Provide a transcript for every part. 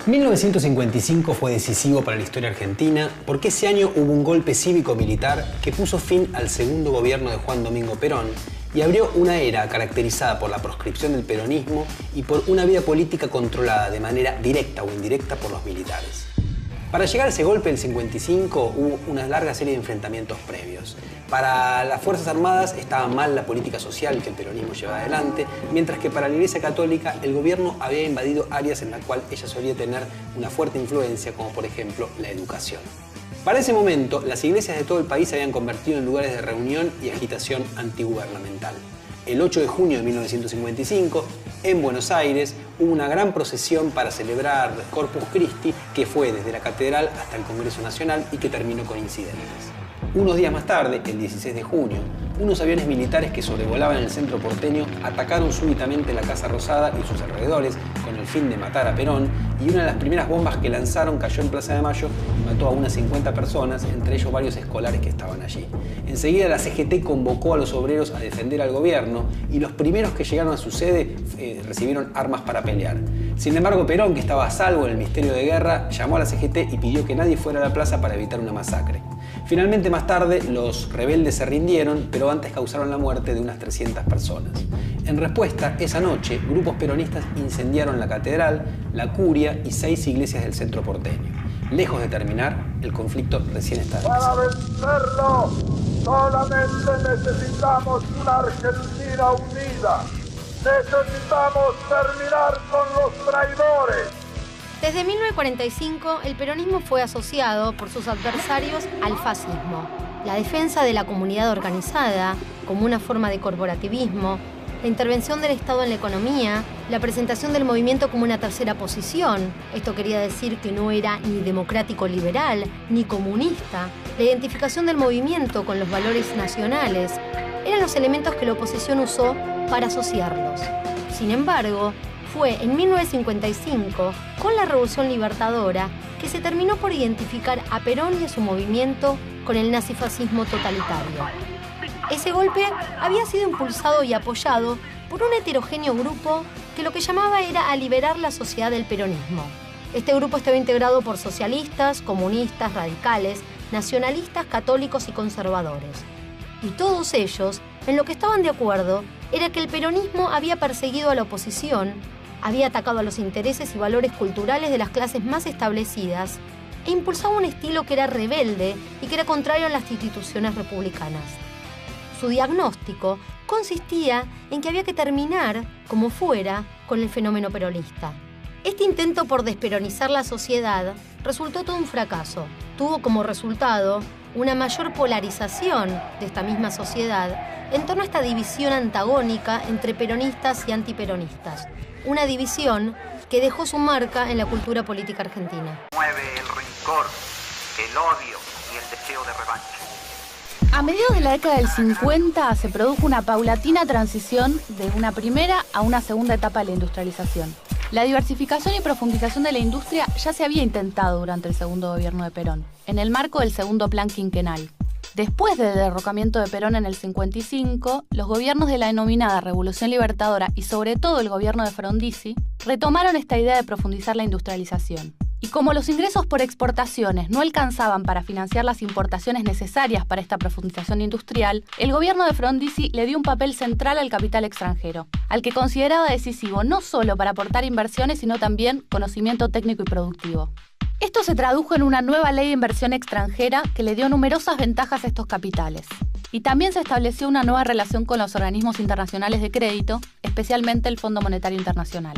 1955 fue decisivo para la historia argentina porque ese año hubo un golpe cívico-militar que puso fin al segundo gobierno de Juan Domingo Perón y abrió una era caracterizada por la proscripción del peronismo y por una vida política controlada de manera directa o indirecta por los militares. Para llegar a ese golpe del 55 hubo una larga serie de enfrentamientos previos. Para las Fuerzas Armadas estaba mal la política social que el peronismo llevaba adelante, mientras que para la Iglesia Católica el gobierno había invadido áreas en las cuales ella solía tener una fuerte influencia, como por ejemplo la educación. Para ese momento, las iglesias de todo el país se habían convertido en lugares de reunión y agitación antigubernamental. El 8 de junio de 1955, en Buenos Aires, hubo una gran procesión para celebrar Corpus Christi que fue desde la Catedral hasta el Congreso Nacional y que terminó con incidentes. Unos días más tarde, el 16 de junio, unos aviones militares que sobrevolaban el centro porteño atacaron súbitamente la Casa Rosada y sus alrededores con el fin de matar a Perón, y una de las primeras bombas que lanzaron cayó en Plaza de Mayo y mató a unas 50 personas, entre ellos varios escolares que estaban allí. Enseguida la CGT convocó a los obreros a defender al gobierno y los primeros que llegaron a su sede recibieron armas para pelear. Sin embargo, Perón, que estaba a salvo en el Ministerio de Guerra, llamó a la CGT y pidió que nadie fuera a la plaza para evitar una masacre. Finalmente, más tarde, los rebeldes se rindieron, pero antes causaron la muerte de unas 300 personas. En respuesta, esa noche, grupos peronistas incendiaron la catedral, la curia y 6 iglesias del centro porteño. Lejos de terminar, el conflicto recién está empezando. Para vencerlo, solamente necesitamos una Argentina unida. Necesitamos terminar con los traidores. Desde 1945, el peronismo fue asociado por sus adversarios al fascismo. La defensa de la comunidad organizada, como una forma de corporativismo, la intervención del Estado en la economía, la presentación del movimiento como una tercera posición, esto quería decir que no era ni democrático liberal, ni comunista, la identificación del movimiento con los valores nacionales, eran los elementos que la oposición usó para asociarlos. Sin embargo, fue en 1955, con la Revolución Libertadora, que se terminó por identificar a Perón y a su movimiento con el nazifascismo totalitario. Ese golpe había sido impulsado y apoyado por un heterogéneo grupo que lo que llamaba era a liberar la sociedad del peronismo. Este grupo estaba integrado por socialistas, comunistas, radicales, nacionalistas, católicos y conservadores. Y todos ellos, en lo que estaban de acuerdo, era que el peronismo había perseguido a la oposición, había atacado a los intereses y valores culturales de las clases más establecidas e impulsaba un estilo que era rebelde y que era contrario a las instituciones republicanas. Su diagnóstico consistía en que había que terminar, como fuera, con el fenómeno peronista. Este intento por desperonizar la sociedad resultó todo un fracaso. Tuvo como resultado una mayor polarización de esta misma sociedad en torno a esta división antagónica entre peronistas y antiperonistas. Una división que dejó su marca en la cultura política argentina. Mueve el rencor, el odio y el deseo de revancha. A mediados de la década del 50 se produjo una paulatina transición de una primera a una segunda etapa de la industrialización. La diversificación y profundización de la industria ya se había intentado durante el segundo gobierno de Perón, en el marco del segundo plan quinquenal. Después del derrocamiento de Perón en el 55, los gobiernos de la denominada Revolución Libertadora y sobre todo el gobierno de Frondizi retomaron esta idea de profundizar la industrialización. Y como los ingresos por exportaciones no alcanzaban para financiar las importaciones necesarias para esta profundización industrial, el gobierno de Frondizi le dio un papel central al capital extranjero, al que consideraba decisivo no solo para aportar inversiones, sino también conocimiento técnico y productivo. Esto se tradujo en una nueva ley de inversión extranjera que le dio numerosas ventajas a estos capitales. Y también se estableció una nueva relación con los organismos internacionales de crédito, especialmente el Fondo Monetario Internacional.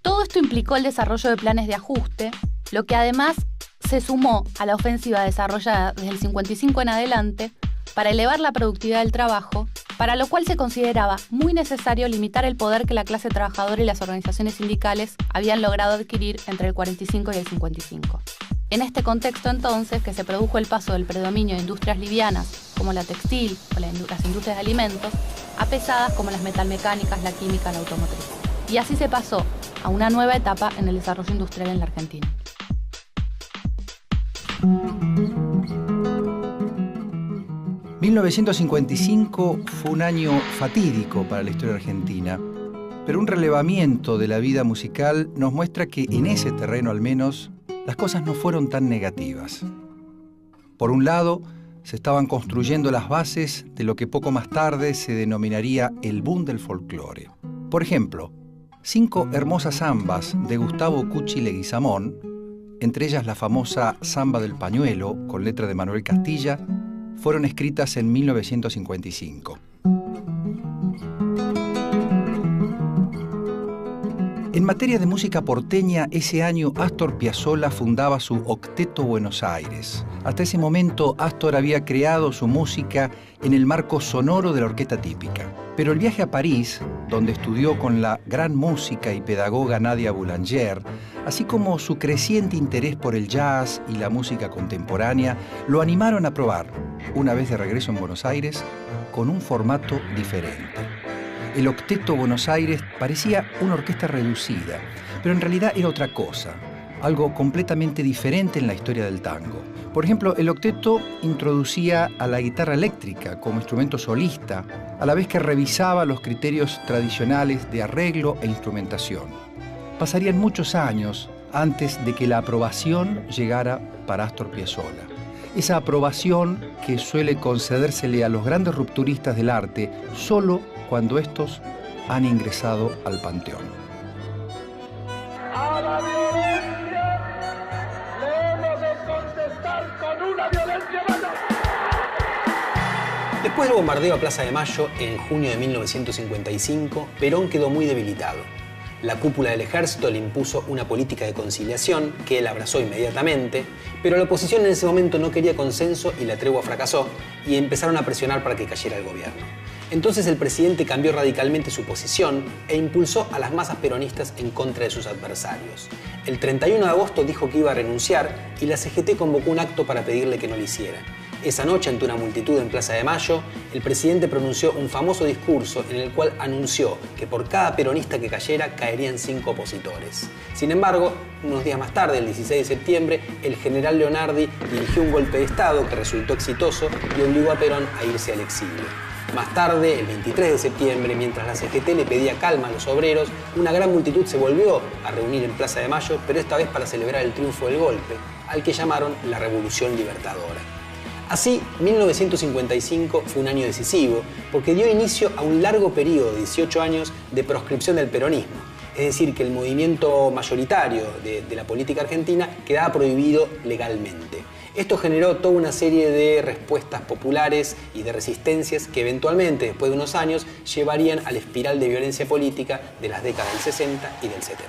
Todo esto implicó el desarrollo de planes de ajuste, lo que además se sumó a la ofensiva desarrollada desde el 55 en adelante para elevar la productividad del trabajo, para lo cual se consideraba muy necesario limitar el poder que la clase trabajadora y las organizaciones sindicales habían logrado adquirir entre el 45 y el 55. En este contexto, entonces, que se produjo el paso del predominio de industrias livianas, como la textil o las industrias de alimentos, a pesadas como las metalmecánicas, la química, la automotriz. Y así se pasó a una nueva etapa en el desarrollo industrial en la Argentina. 1955 fue un año fatídico para la historia argentina, Pero un relevamiento de la vida musical nos muestra que en ese terreno al menos las cosas no fueron tan negativas. Por un lado, se estaban construyendo las bases de lo que poco más tarde se denominaría el boom del folclore. Por ejemplo, 5 hermosas zambas de Gustavo Cuchi Leguizamón, entre ellas la famosa Zamba del Pañuelo, con letra de Manuel Castilla, fueron escritas en 1955. En materia de música porteña, ese año Astor Piazzolla fundaba su Octeto Buenos Aires. Hasta ese momento, Astor había creado su música en el marco sonoro de la orquesta típica. Pero el viaje a París, donde estudió con la gran música y pedagoga Nadia Boulanger, así como su creciente interés por el jazz y la música contemporánea, lo animaron a probar, una vez de regreso en Buenos Aires, con un formato diferente. El Octeto Buenos Aires parecía una orquesta reducida, pero en realidad era otra cosa, algo completamente diferente en la historia del tango. Por ejemplo, el octeto introducía a la guitarra eléctrica como instrumento solista, a la vez que revisaba los criterios tradicionales de arreglo e instrumentación. Pasarían muchos años antes de que la aprobación llegara para Astor Piazzolla. Esa aprobación que suele concedérsele a los grandes rupturistas del arte solo cuando estos han ingresado al panteón. A la violencia le hemos de contestar con una violencia mayor. Después del bombardeo a Plaza de Mayo en junio de 1955, Perón quedó muy debilitado. La cúpula del ejército le impuso una política de conciliación que él abrazó inmediatamente, pero la oposición en ese momento no quería consenso y la tregua fracasó y empezaron a presionar para que cayera el gobierno. Entonces el presidente cambió radicalmente su posición e impulsó a las masas peronistas en contra de sus adversarios. El 31 de agosto dijo que iba a renunciar y la CGT convocó un acto para pedirle que no lo hiciera. Esa noche, ante una multitud en Plaza de Mayo, el presidente pronunció un famoso discurso en el cual anunció que por cada peronista que cayera, caerían 5 opositores. Sin embargo, unos días más tarde, el 16 de septiembre, el general Leonardi dirigió un golpe de Estado que resultó exitoso y obligó a Perón a irse al exilio. Más tarde, el 23 de septiembre, mientras la CGT le pedía calma a los obreros, una gran multitud se volvió a reunir en Plaza de Mayo, pero esta vez para celebrar el triunfo del golpe, al que llamaron la Revolución Libertadora. Así, 1955 fue un año decisivo porque dio inicio a un largo periodo de 18 años de proscripción del peronismo. Es decir, que el movimiento mayoritario de la política argentina quedaba prohibido legalmente. Esto generó toda una serie de respuestas populares y de resistencias que eventualmente, después de unos años, llevarían a la espiral de violencia política de las décadas del 60 y del 70.